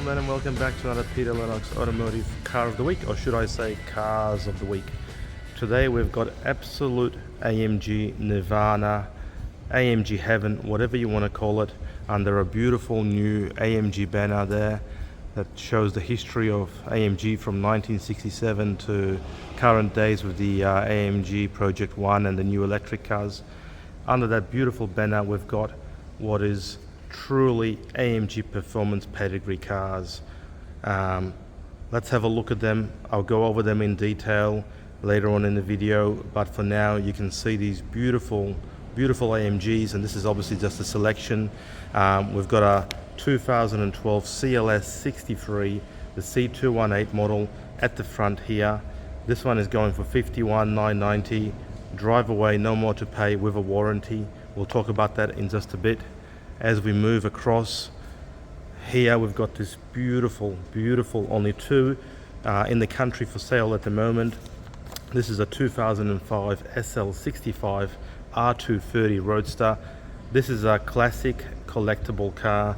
gentlemen, and welcome back to another Peter Lennox Automotive Car of the Week, or should I say Cars of the Week. Today we've got absolute AMG Nirvana, AMG Heaven, whatever you want to call it, under a beautiful new AMG banner there that shows the history of AMG from 1967 to current days with the AMG Project One and the new electric cars. Under that beautiful banner we've got what is truly AMG Performance pedigree cars. Let's have a look at them. I'll go over them in detail later on in the video, but for now you can see these beautiful AMGs, and this is obviously just a selection. We've got a 2012 CLS63, the C218 model at the front here. This one is going for $51,990. Drive away, no more to pay, with a warranty. We'll talk about that in just a bit. As we move across here, we've got this beautiful, only two in the country for sale at the moment. This is a 2005 SL65 R230 Roadster. This is a classic collectible car,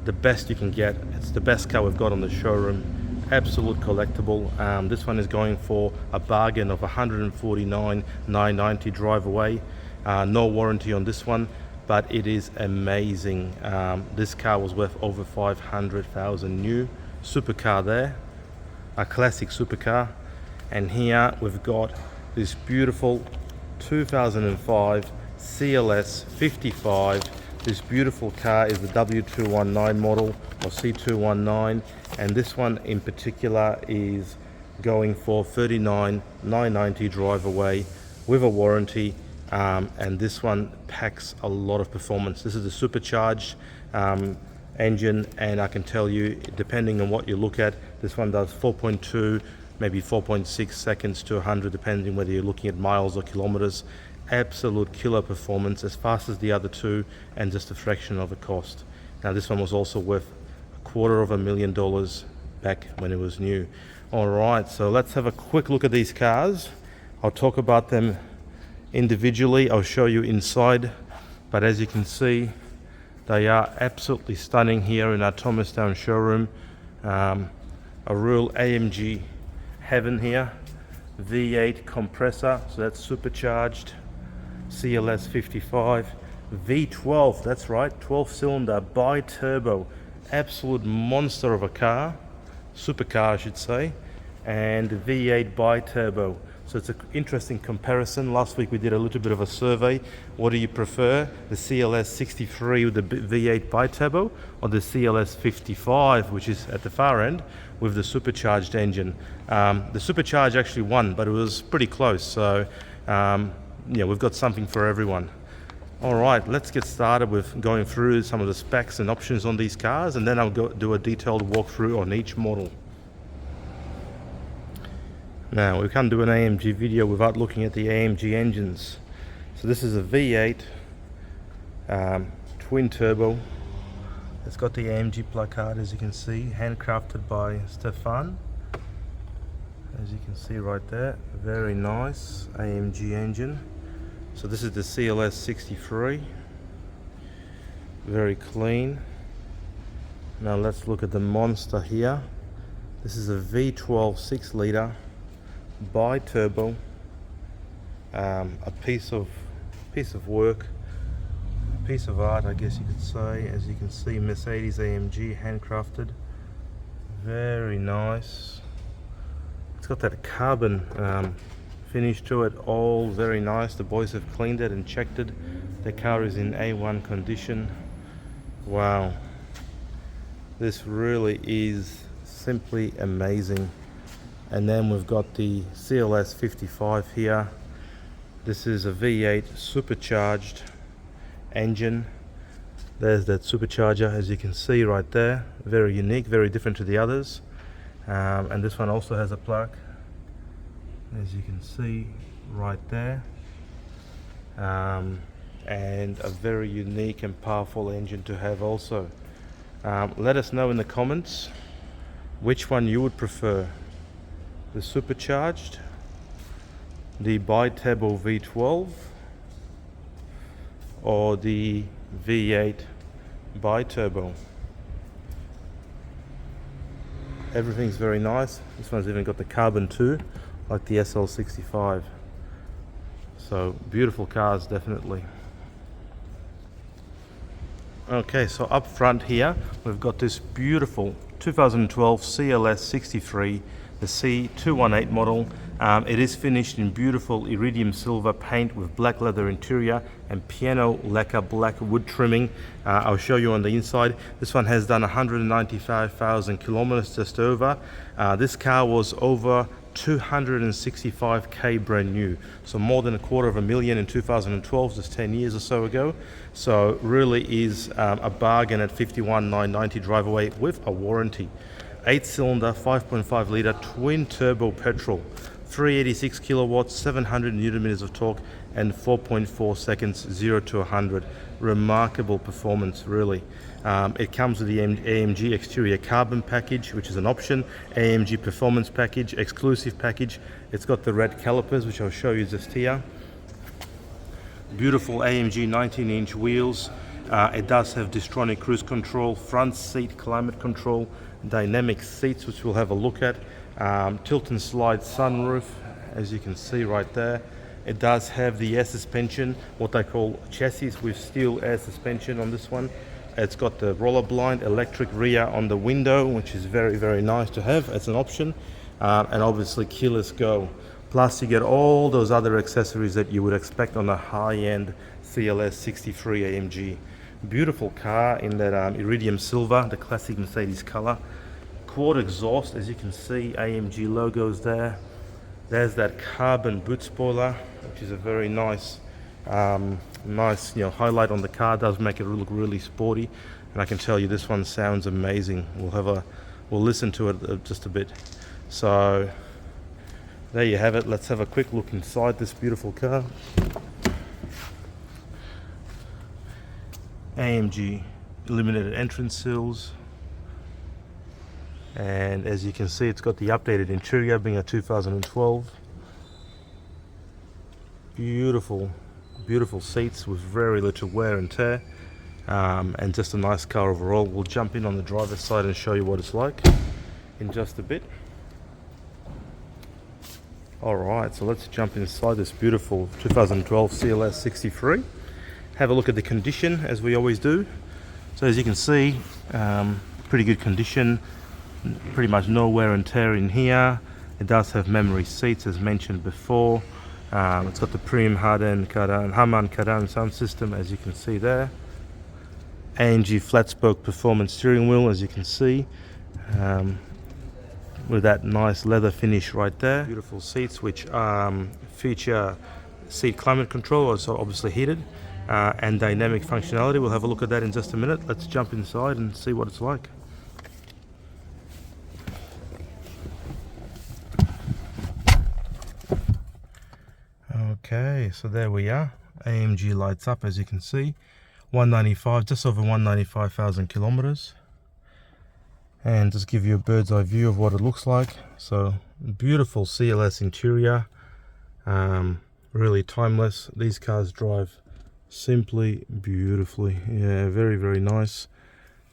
the best you can get. It's the best car we've got on the showroom. Absolute collectible. This one is going for a bargain of $149,990. Drive away. No warranty on this one, but it is amazing. This car was worth over $500,000 new. Supercar there, a classic supercar. And here we've got this beautiful 2005 CLS55. This beautiful car is the W219 model, or C219, and this one in particular is going for $39,990. Drive away, with a warranty. And this one packs a lot of performance. This is a supercharged engine, and I can tell you, depending on what you look at, this one does 4.2, maybe 4.6 seconds to 100, depending whether you're looking at miles or kilometers. Absolute killer performance, as fast as the other two, and just a fraction of the cost. Now this one was also worth $250,000 back when it was new. All right, so let's have a quick look at these cars. I'll talk about them individually. I'll show you inside, but as you can see, they are absolutely stunning here in our Thomastown showroom. A real AMG Heaven here, V8 compressor, so that's supercharged. CLS55 V12, that's right, 12 cylinder bi-turbo, absolute monster of a car, supercar I should say, and V8 bi-turbo. So it's an interesting comparison. Last week we did a little bit of a survey. What do you prefer, the CLS63 with the V8 bi-turbo, or the CLS55, which is at the far end, with the supercharged engine? The supercharged actually won, but it was pretty close. So yeah, we've got something for everyone. All right, let's get started with going through some of the specs and options on these cars, and then I'll do a detailed walkthrough on each model. Now, we can't do an AMG video without looking at the AMG engines. So this is a V8 twin turbo. It's got the AMG placard, as you can see, handcrafted by Stefan. As you can see right there, very nice AMG engine. So this is the CLS63, very clean. Now let's look at the monster here. This is a V12 6-litre bi-turbo, a piece of work, a piece of art, I guess you could say. As you can see, Mercedes AMG, handcrafted, very nice. It's got that carbon finish to it, all very nice. The boys have cleaned it and checked it. The car is in A1 condition. Wow, this really is simply amazing. And then we've got the CLS55 here. This is a V8 supercharged engine. There's that supercharger, as you can see right there. Very unique, very different to the others. And this one also has a plug, as you can see right there. And a very unique and powerful engine to have also. Let us know in the comments which one you would prefer, the supercharged, the bi-turbo V12, or the V8 bi-turbo. Everything's very nice. This one's even got the carbon too, like the SL65. So beautiful cars, definitely. Okay, so up front here we've got this beautiful 2012 CLS63, the C218 model. It is finished in beautiful iridium silver paint with black leather interior and piano lacquer black wood trimming. I'll show you on the inside. This one has done 195,000 kilometers, just over. This car was over 265k brand new, so more than $250,000 in 2012, just 10 years or so ago. So really is a bargain at 51,990 drive away with a warranty. 8-cylinder 5.5 litre twin turbo petrol, 386 kilowatts, 700 newton meters of torque, and 4.4 seconds 0 to 100. Remarkable performance, really. It comes with the AMG Exterior Carbon package, which is an option, AMG Performance package, exclusive package. It's got the red calipers, which I'll show you just here. Beautiful AMG 19-inch wheels. It does have Distronic cruise control, front seat climate control, dynamic seats, which we'll have a look at, tilt and slide sunroof, as you can see right there. It does have the air suspension, what they call chassis with steel air suspension on this one. It's got the roller blind electric rear on the window, which is very, very nice to have as an option, and obviously keyless go. Plus you get all those other accessories that you would expect on a high-end CLS63 AMG. Beautiful car in that iridium silver, the classic Mercedes color. Quad exhaust, as you can see, AMG logos there. There's that carbon boot spoiler, which is a very nice highlight on the car. Does make it look really sporty, and I can tell you this one sounds amazing. We'll listen to it just a bit. So there you have it. Let's have a quick look inside this beautiful car. AMG illuminated entrance sills, and as you can see, it's got the updated interior, being a 2012. Beautiful seats with very little wear and tear, and just a nice car overall. We'll jump in on the driver's side and show you what it's like in just a bit. Alright, so let's jump inside this beautiful 2012 CLS63. Have a look at the condition, as we always do. So as you can see, pretty good condition, pretty much no wear and tear in here. It does have memory seats, as mentioned before. It's got the premium Harman Kardon sound system, as you can see there. AMG flat spoke performance steering wheel, as you can see, with that nice leather finish right there. Beautiful seats, which feature seat climate control, also obviously heated, and dynamic functionality. We'll have a look at that in just a minute. Let's jump inside and see what it's like. Okay, so there we are. AMG lights up, as you can see. 195, just over 195,000 kilometers. And just give you a bird's eye view of what it looks like. So beautiful CLS interior, really timeless. These cars drive simply beautifully. Yeah, very, very nice.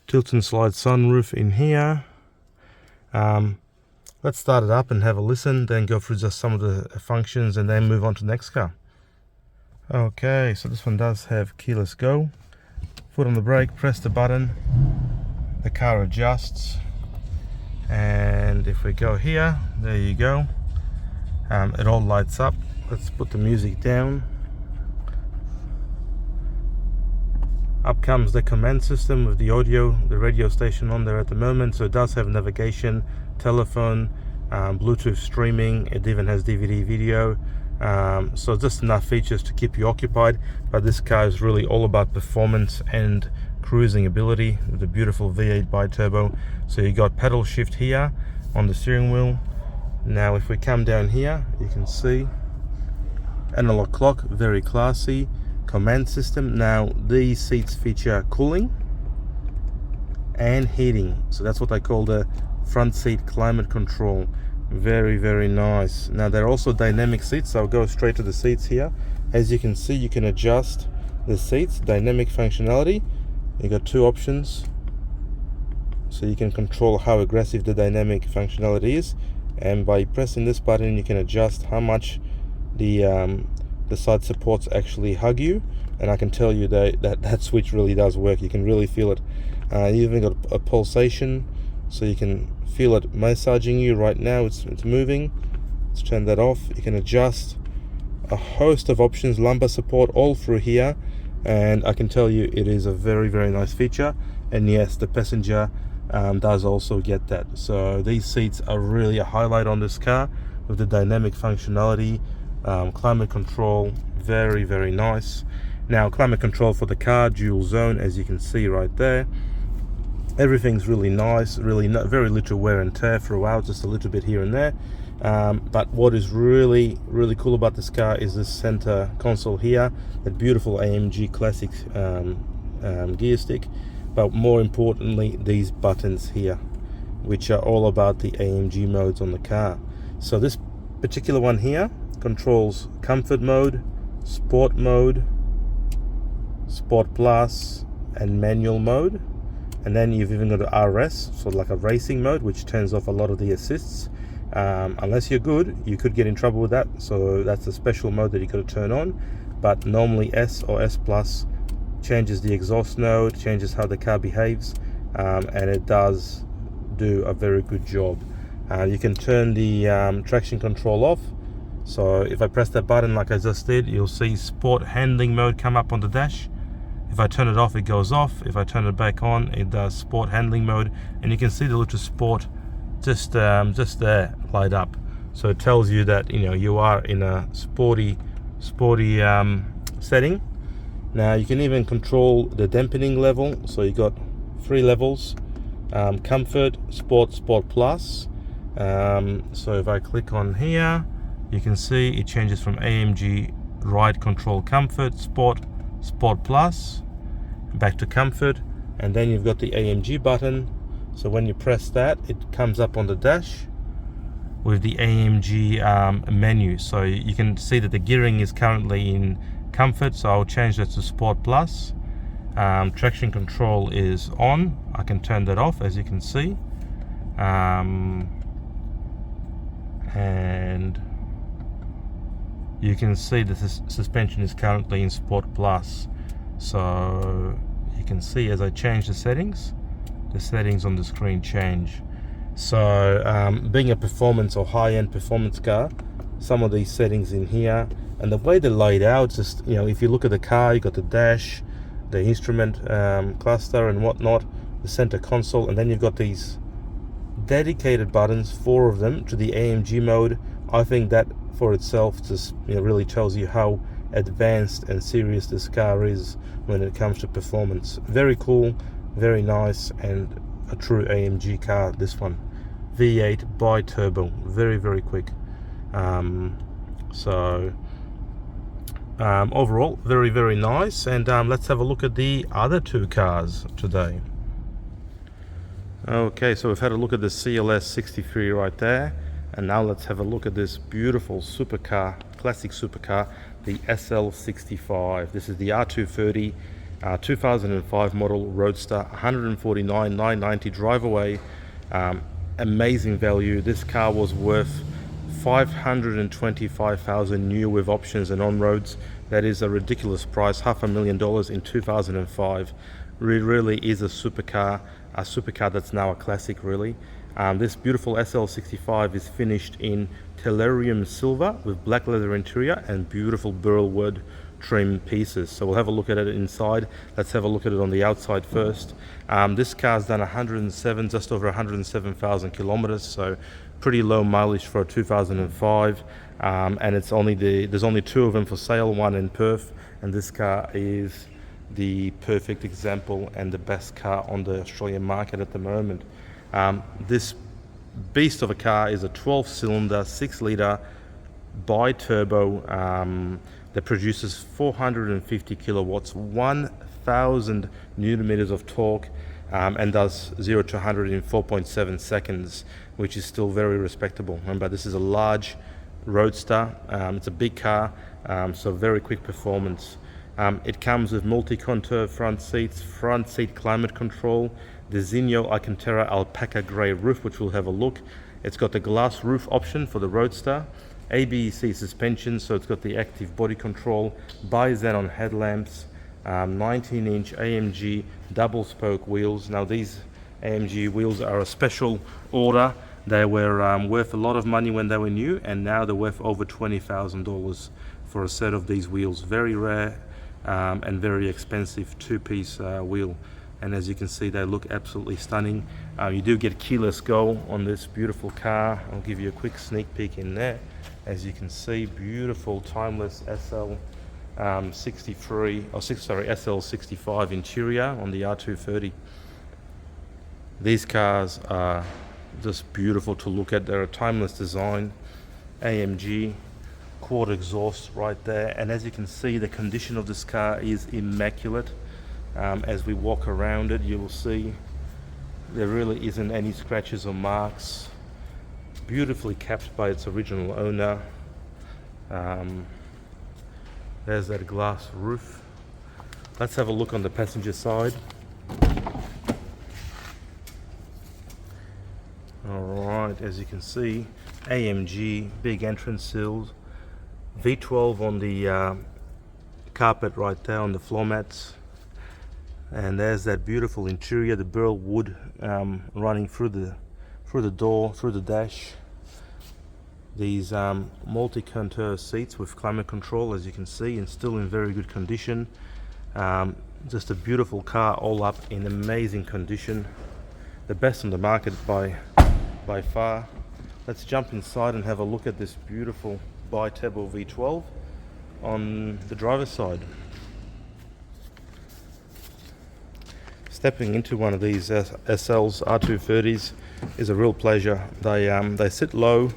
Tilt and slide sunroof in here. Let's start it up and have a listen, then go through just some of the functions and then move on to the next car. Okay, so this one does have keyless go. Foot on the brake, press the button, the car adjusts, and if we go here, there you go. It all lights up. Let's put the music down. Up comes the command system with the audio, the radio station on there at the moment. So it does have navigation, telephone, Bluetooth streaming. It even has DVD video. So just enough features to keep you occupied. But this car is really all about performance and cruising ability with a beautiful V8 bi-turbo. So you got pedal shift here on the steering wheel. Now if we come down here, you can see analog clock, very classy. Command system. Now these seats feature cooling and heating, so that's what they call the front seat climate control. Very, very nice. Now they're also dynamic seats, so I'll go straight to the seats here. As you can see, you can adjust the seats, dynamic functionality. You got two options, so so you can control how aggressive the dynamic functionality is, and by pressing this button you can adjust how much the side supports actually hug you. And I can tell you that switch really does work. You can really feel it. You even got a pulsation, so you can feel it massaging you right now. It's moving. Let's turn that off. You can adjust a host of options, lumbar support, all through here, and I can tell you it is a very, very nice feature. And yes, the passenger does also get that. So these seats are really a highlight on this car with the dynamic functionality, climate control, very, very nice. Now, climate control for the car, dual zone, as you can see right there. Everything's really nice, really very little wear and tear throughout, just a little bit here and there. But what is really, really cool about this car is this center console here, that beautiful AMG Classic gear stick. But more importantly, these buttons here, which are all about the AMG modes on the car. So this particular one here controls comfort mode, sport mode, sport plus, and manual mode. And then you've even got an RS, so like a racing mode, which turns off a lot of the assists. Unless you're good, you could get in trouble with that, so that's a special mode that you got to turn on. But normally S or S plus changes the exhaust node, changes how the car behaves, and it does do a very good job. You can turn the traction control off. So if I press that button like I just did, you'll see sport handling mode come up on the dash. If I turn it off, it goes off. If I turn it back on, it does sport handling mode, and you can see the little sport just there light up. So it tells you that you are in a sporty setting. Now you can even control the dampening level. So you got 3 levels: comfort, sport plus. So if I click on here, you can see it changes from AMG ride control comfort, sport plus, back to comfort, and then you've got the AMG button. So when you press that, it comes up on the dash with the AMG menu. So you can see that the gearing is currently in comfort, so I'll change that to sport plus. Traction control is on. I can turn that off, as you can see, and you can see that the suspension is currently in sport plus. So you can see as I change the settings on the screen change. So being a performance or high-end performance car, some of these settings in here, and the way they're laid out, just if you look at the car, you got the dash, the instrument cluster and whatnot, the center console, and then you've got these dedicated buttons, 4 of them, to the AMG mode. I think that for itself just really tells you how advanced and serious this car is when it comes to performance. Very cool, very nice, and a true AMG car, this one. V8 bi-turbo, very, very quick. Overall, very, very nice. And let's have a look at the other 2 cars today. Okay, so we've had a look at the CLS63 right there, and now let's have a look at this beautiful supercar, classic supercar, the SL65. This is the R230 2005 model Roadster, 149,990 drive away. Amazing value. This car was worth 525,000 new with options and on roads. That is a ridiculous price, $500,000 in 2005. It really is a supercar that's now a classic, really. This beautiful SL65 is finished in Iridium Silver with black leather interior and beautiful burl wood trim pieces. So we'll have a look at it inside. Let's have a look at it on the outside first. This car's done just over 107,000 kilometers, so pretty low mileage for a 2005. And there's only 2 of them for sale, one in Perth, and this car is the perfect example and the best car on the Australian market at the moment. This beast of a car is a 12-cylinder, 6-litre bi-turbo that produces 450 kilowatts, 1,000 newton meters of torque, and does 0 to 100 in 4.7 seconds, which is still very respectable. Remember, this is a large roadster. It's a big car, so very quick performance. It comes with multi-contour front seats, front seat climate control. the Zinio Alcantara Alpaca Grey roof, which we'll have a look. It's got the glass roof option for the Roadster, ABEC suspension, so it's got the active body control, bi-xenon headlamps, 19-inch AMG double spoke wheels. Now these AMG wheels are a special order. They were worth a lot of money when they were new, and now they're worth over $20,000 for a set of these wheels. Very rare and very expensive two-piece wheel. And as you can see, they look absolutely stunning. You do get keyless go on this beautiful car. I'll give you a quick sneak peek in there. As you can see, beautiful timeless SL65 interior on the R230. These cars are just beautiful to look at. They're a timeless design. AMG quad exhaust right there, and as you can see, the condition of this car is immaculate. As we walk around it, you will see there really isn't any scratches or marks. Beautifully capped by its original owner. There's that glass roof. Let's have a look on the passenger side. Alright, as you can see, AMG big entrance sills, V12 on the carpet right there on the floor mats, and there's that beautiful interior, the burl wood running through the door, through the dash. These multi-contour seats with climate control, as you can see, and still in very good condition. Just a beautiful car, all up in amazing condition, the best on the market by far. Let's jump inside and have a look at this beautiful bi-turbo V12 on the driver's side. Stepping into one of these SL's R230s is a real pleasure. They sit low.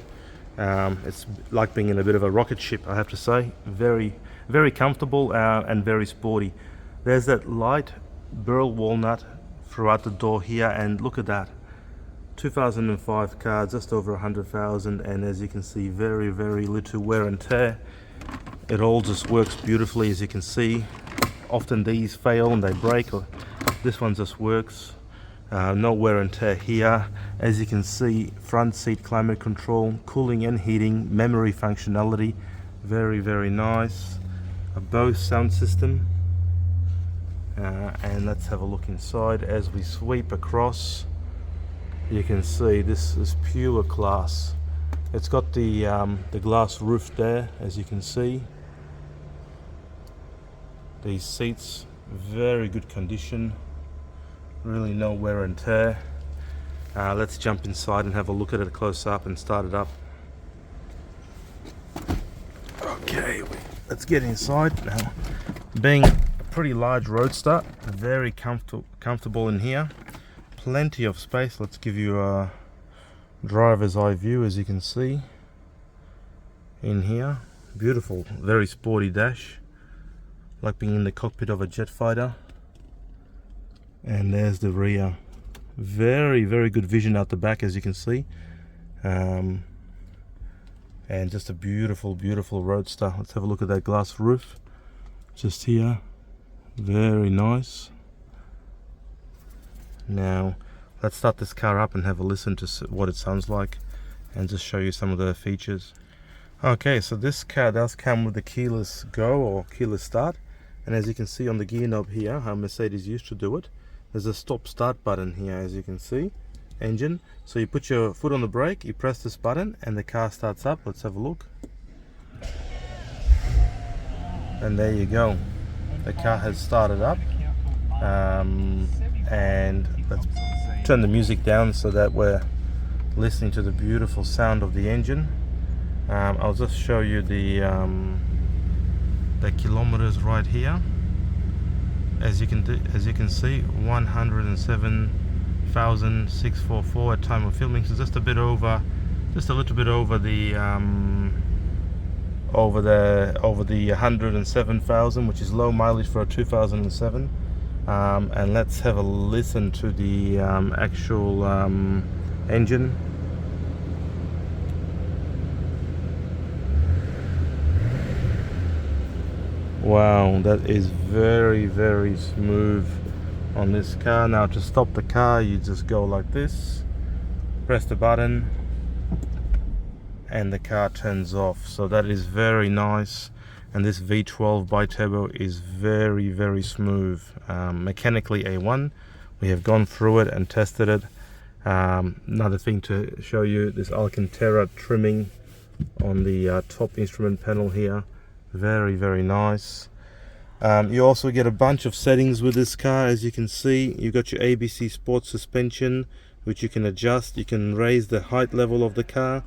It's like being in a bit of a rocket ship, I have to say. Very, very comfortable and very sporty. There's that light burl walnut throughout the door here, and look at that. 2005 car, just over 100,000, and as you can see, very, very little wear and tear. It all just works beautifully, as you can see. Often these fail and they break, or this one just works. No wear and tear here. As you can see, front seat climate control, cooling and heating, memory functionality, very, very nice. A Bose sound system. And let's have a look inside. As we sweep across, you can see this is pure class. It's got the glass roof there, as you can see. These seats, very good condition, really no wear and tear. Let's jump inside and have a look at it close up and start it up. Okay, let's get inside now. Being a pretty large Roadster, very comfortable in here. Plenty of space. Let's give you a driver's eye view, as you can see in here. Beautiful, very sporty dash, like being in the cockpit of a jet fighter. And there's the rear. Very, very good vision out the back, as you can see. And just a beautiful, beautiful Roadster. Let's have a look at that glass roof just here. Very nice. Now let's start this car up and have a listen to what it sounds like, and just show you some of the features. Okay, so this car does come with the keyless go or keyless start, and as you can see on the gear knob here, how Mercedes used to do it, there's a stop start button here, as you can see. Engine, so you put your foot on the brake, you press this button, and the car starts up. Let's have a look. And there you go, the car has started up. And let's turn the music down so that we're listening to the beautiful sound of the engine. I'll just show you the kilometers right here. As you can see, 107,644 at time of filming. So just a little bit over the 107,000, which is low mileage for a 2007. And let's have a listen to the actual engine. Wow, that is very, very smooth. on this car. Now to stop the car, you just go like this, press the button, and the car turns off. So that is very nice, and this V12 bi-turbo is very, very smooth. Mechanically A1. We have gone through it and tested it. Another thing to show you, this Alcantara trimming on the top instrument panel here. Very, very nice. You also get a bunch of settings with this car. As you can see, you've got your ABC Sport suspension, which you can adjust. You can raise the height level of the car,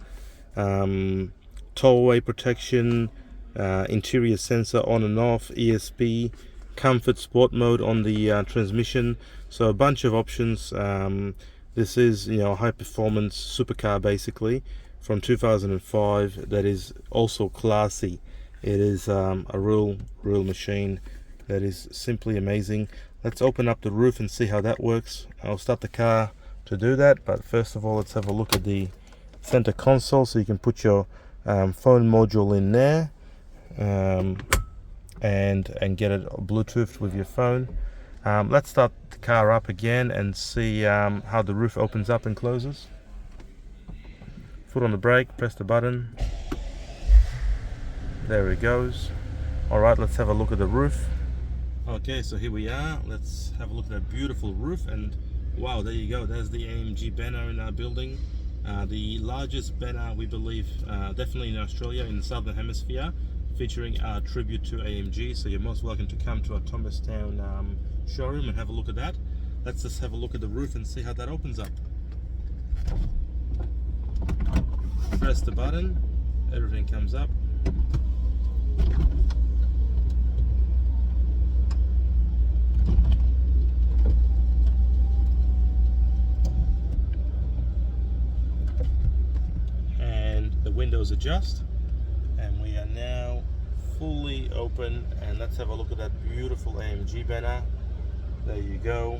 tow-away protection, interior sensor on and off, ESP, comfort, sport mode on the transmission. So a bunch of options. This is, you know, a high performance supercar basically from 2005 that is also classy. It is a real machine that is simply amazing. Let's open up the roof and see how that works. I'll start the car to do that, but first of all, let's have a look at the center console. So you can put your phone module in there and get it Bluetoothed with your phone. Let's start the car up again and see how the roof opens up and closes. Foot on the brake, press the button. There it goes. Alright, let's have a look at the roof. Okay, so here we are. Let's have a look at that beautiful roof, and wow, there you go. There's the AMG Banner in our building. The largest banner, we believe, definitely in Australia, in the Southern Hemisphere, featuring our tribute to AMG. So you're most welcome to come to our Thomastown showroom and have a look at that. Let's just have a look at the roof and see how that opens up. Press the button, everything comes up. And the windows adjust, and we are now fully open. And let's have a look at that beautiful AMG banner. There you go.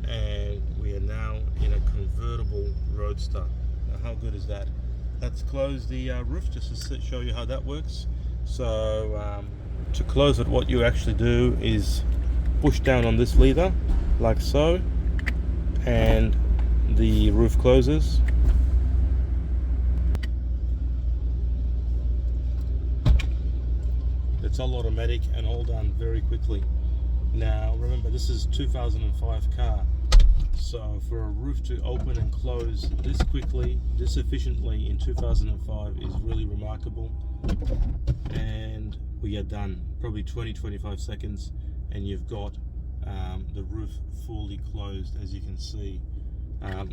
And we are now in a convertible Roadster. Now, how good is that? Let's close the roof just to show you how that works. So to close it, what you actually do is push down on this lever like so, and the roof closes. It's all automatic and all done very quickly. Now remember, this is 2005 car, so for a roof to open and close this quickly, this efficiently in 2005 is really remarkable. And we are done, probably 20-25 seconds, and you've got the roof fully closed, as you can see.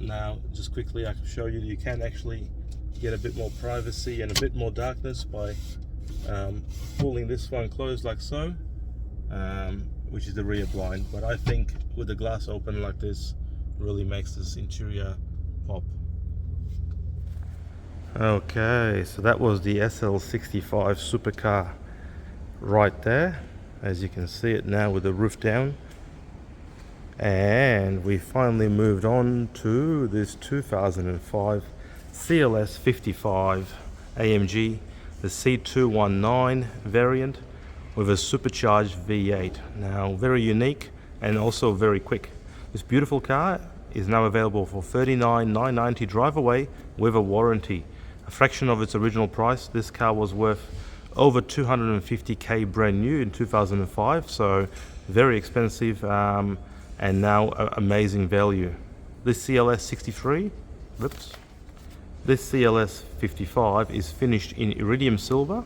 Now just quickly, I can show you that you can actually get a bit more privacy and a bit more darkness by pulling this one closed like so, which is the rear blind. But I think with the glass open like this really makes this interior pop. Okay, so that was the SL65 supercar right there, as you can see it now with the roof down. And we finally moved on to this 2005 CLS55 AMG, the C219 variant with a supercharged V8. Now, very unique and also very quick. This beautiful car is now available for $39,990 drive away with a warranty. A fraction of its original price. This car was worth over $250K brand new in 2005, so very expensive, and now amazing value. This CLS63, this CLS55 is finished in iridium silver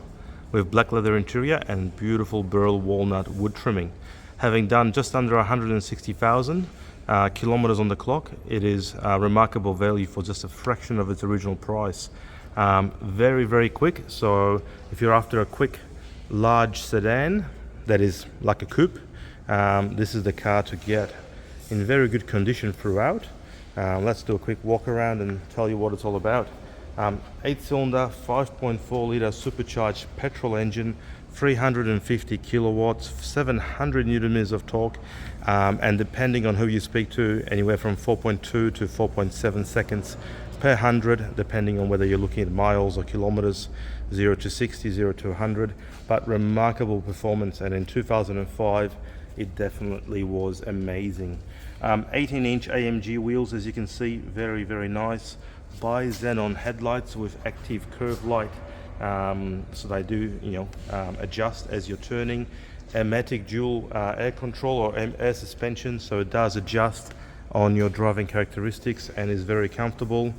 with black leather interior and beautiful burl walnut wood trimming. Having done just under 160,000 kilometers on the clock, it is a remarkable value for just a fraction of its original price. Very, very quick. So if you're after a quick, large sedan that is like a coupe, this is the car to get. In very good condition throughout. Let's do a quick walk around and tell you what it's all about. 8-cylinder, 5.4 litre supercharged petrol engine, 350 kilowatts, 700 newton meters of torque, and depending on who you speak to, anywhere from 4.2 to 4.7 seconds per 100, depending on whether you're looking at miles or kilometers, 0 to 60, 0 to 100. But remarkable performance, and in 2005, it definitely was amazing. 18-inch AMG wheels, as you can see, very, very nice. Bi-xenon headlights with active curve light, so they do, adjust as you're turning. Amatic dual air control or air suspension, so it does adjust on your driving characteristics and is very comfortable.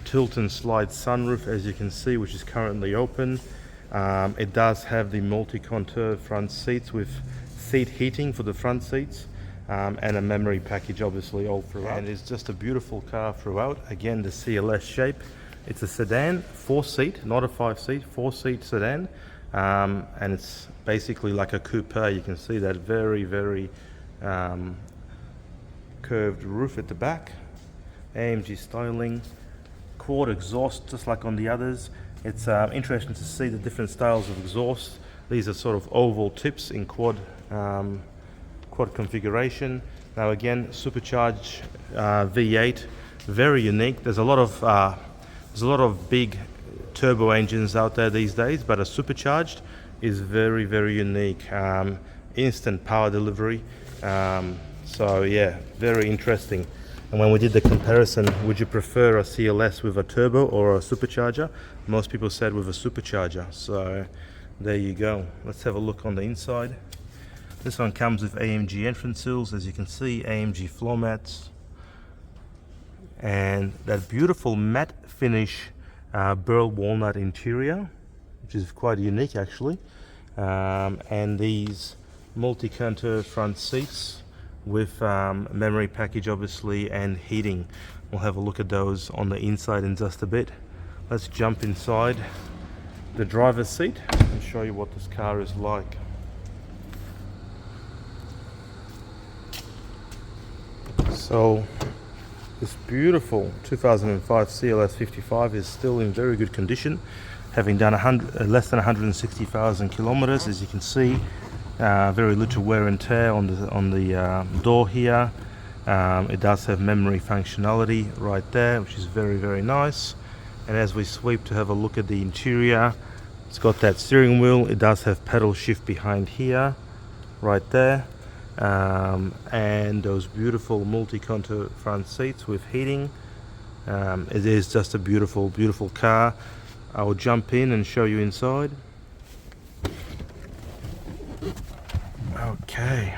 Tilt and slide sunroof, as you can see, which is currently open. It does have the multi-contour front seats with seat heating for the front seats, and a memory package obviously all throughout. And it's just a beautiful car throughout. Again, the CLS shape. It's a sedan, 4-seat, not a 5-seat, 4-seat sedan, and it's basically like a coupe. You can see that very, very curved roof at the back. AMG styling, quad exhaust just like on the others. It's interesting to see the different styles of exhaust. These are sort of oval tips in quad configuration. Now again, supercharged V8, very unique. There's a lot of big turbo engines out there these days, but a supercharged is very, very unique. Instant power delivery. So yeah, very interesting. And when we did the comparison, would you prefer a CLS with a turbo or a supercharger? Most people said with a supercharger. So there you go. Let's have a look on the inside. This one comes with AMG entrance sills, as you can see, AMG floor mats, and that beautiful matte finish burl walnut interior, which is quite unique actually, and these multi-contour front seats with memory package obviously and heating. We'll have a look at those on the inside in just a bit. Let's jump inside the driver's seat and show you what this car is like. So this beautiful 2005 CLS55 is still in very good condition, having done less than 160,000 kilometers. As you can see, very little wear and tear on the door here. It does have memory functionality right there, which is very, very nice. And as we sweep to have a look at the interior, it's got that steering wheel. It does have pedal shift behind here, right there. And those beautiful multi-contour front seats with heating. It is just a beautiful, beautiful car. I will jump in and show you inside. Okay,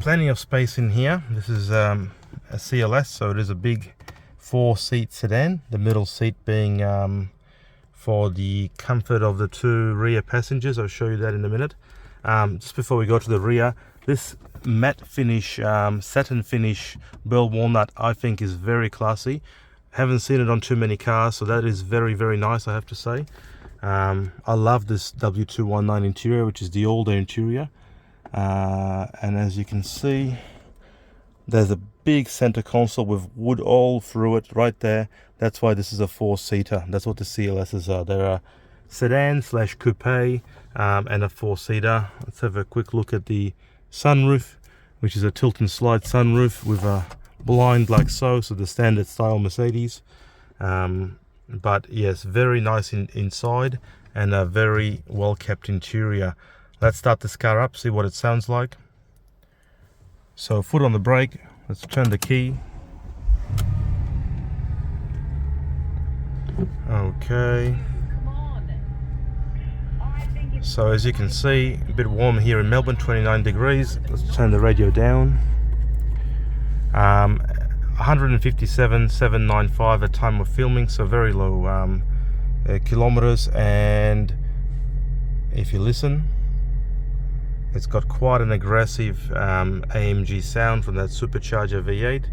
plenty of space in here. This is a CLS, so it is a big 4-seat sedan, the middle seat being for the comfort of the 2 rear passengers. I'll show you that in a minute. Just before we go to the rear, this matte finish, satin finish burl walnut, I think is very classy. Haven't seen it on too many cars, so that is very, very nice, I have to say. I love this W219 interior, which is the older interior. And as you can see, there's a big center console with wood all through it right there. That's why this is a 4-seater. That's what the CLSs are. They're a sedan / coupe and a 4-seater. Let's have a quick look at the sunroof, which is a tilt and slide sunroof with a blind like so the standard style Mercedes. But yes, very nice inside and a very well kept interior. Let's start this car up, see what it sounds like. So foot on the brake, let's turn the key. Okay. So as you can see, a bit warm here in Melbourne, 29 degrees. Let's turn the radio down. 157,795 at time of filming, so very low kilometers. And if you listen, it's got quite an aggressive AMG sound from that supercharger V8.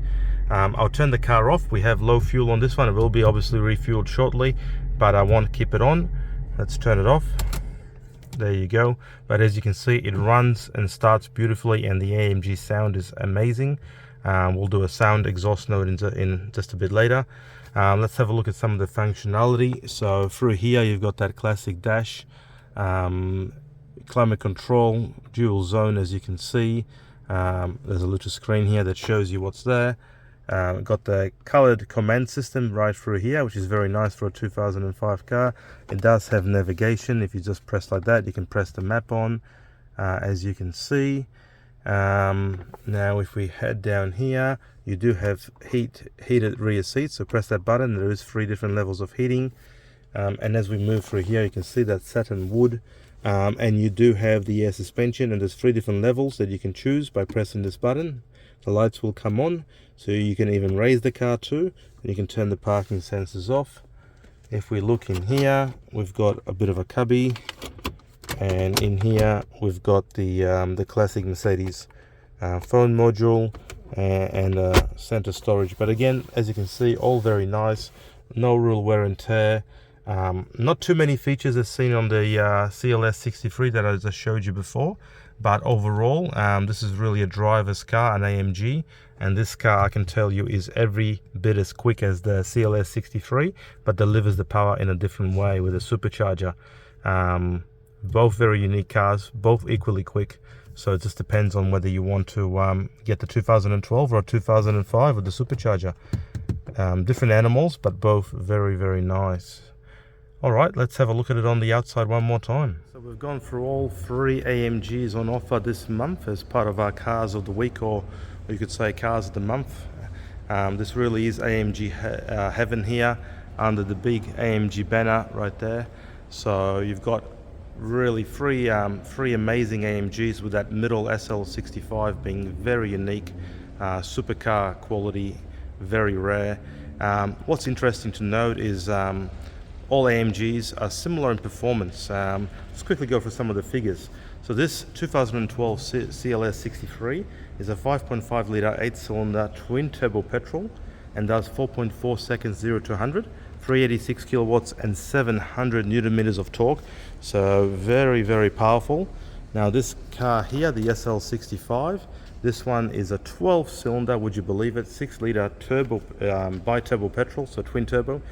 I'll turn the car off. We have low fuel on this one. It will be obviously refueled shortly, but I won't keep it on. Let's turn it off. There you go. But as you can see, it runs and starts beautifully, and the AMG sound is amazing. We'll do a sound exhaust note in just a bit later. Let's have a look at some of the functionality. So through here, you've got that classic dash, climate control, dual zone, as you can see. There's a little screen here that shows you what's there. Got the colored command system right through here, which is very nice for a 2005 car. It does have navigation. If you just press like that, you can press the map on, as you can see. Now if we head down here, you do have heated rear seats, so press that button. There is 3 different levels of heating, and as we move through here, you can see that satin wood, and you do have the air suspension, and there's 3 different levels that you can choose by pressing this button. The lights will come on, so you can even raise the car too, and you can turn the parking sensors off. If we look in here, we've got a bit of a cubby, and in here we've got the classic Mercedes phone module and center storage. But again, as you can see, all very nice, no real wear and tear. Not too many features as seen on the CLS63 that I just showed you before, but overall this is really a driver's car, an AMG, and this car, I can tell you, is every bit as quick as the CLS63, but delivers the power in a different way with a supercharger. Both very unique cars, both equally quick, so it just depends on whether you want to get the 2012 or 2005 with the supercharger. Different animals, but both very, very nice. Alright, let's have a look at it on the outside one more time. So we've gone through all 3 AMGs on offer this month as part of our Cars of the Week, or you could say Cars of the Month. This really is AMG Heaven here, under the big AMG banner right there. So you've got really three amazing AMGs, with that middle SL65 being very unique, supercar quality, very rare. What's interesting to note is all AMGs are similar in performance. Let's quickly go for some of the figures. So this 2012 CLS63 is a 5.5 litre 8-cylinder twin turbo petrol and does 4.4 seconds 0 to 100, 386 kilowatts and 700 newton meters of torque. So very, very powerful. Now this car here, the SL65, this one is a 12-cylinder, would you believe it, 6-litre turbo, bi-turbo petrol, so twin turbo,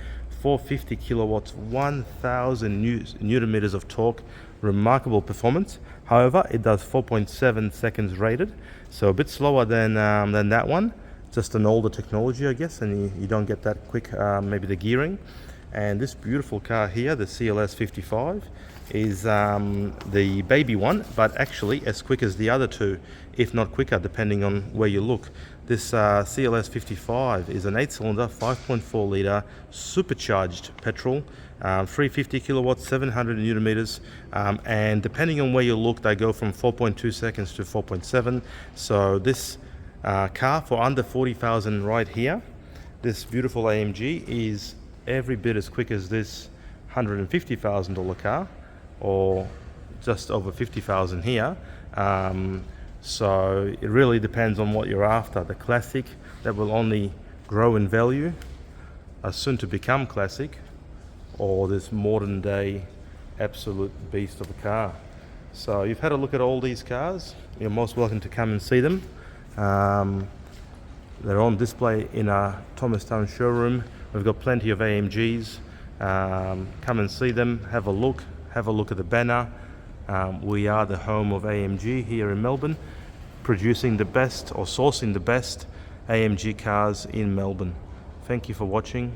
450 kilowatts, 1000 newton meters of torque. Remarkable performance. However, it does 4.7 seconds rated, so a bit slower than that one. Just an older technology, I guess, and you don't get that quick, maybe the gearing. And this beautiful car here, the CLS55, is the baby one, but actually as quick as the other 2, if not quicker, depending on where you look. This CLS55 is an 8-cylinder 5.4 litre supercharged petrol, 350 kilowatts, 700 newton meters, and depending on where you look, they go from 4.2 seconds to 4.7. So this car for under 40,000 right here, this beautiful AMG, is every bit as quick as this $150,000 car, or just over 50,000 here. So it really depends on what you're after. The classic that will only grow in value, soon to become classic, or this modern day absolute beast of a car. So you've had a look at all these cars. You're most welcome to come and see them. They're on display in our Thomastown showroom. We've got plenty of AMGs. Come and see them, have a look at the banner. We are the home of AMG here in Melbourne, producing the best, or sourcing the best AMG cars in Melbourne. Thank you for watching.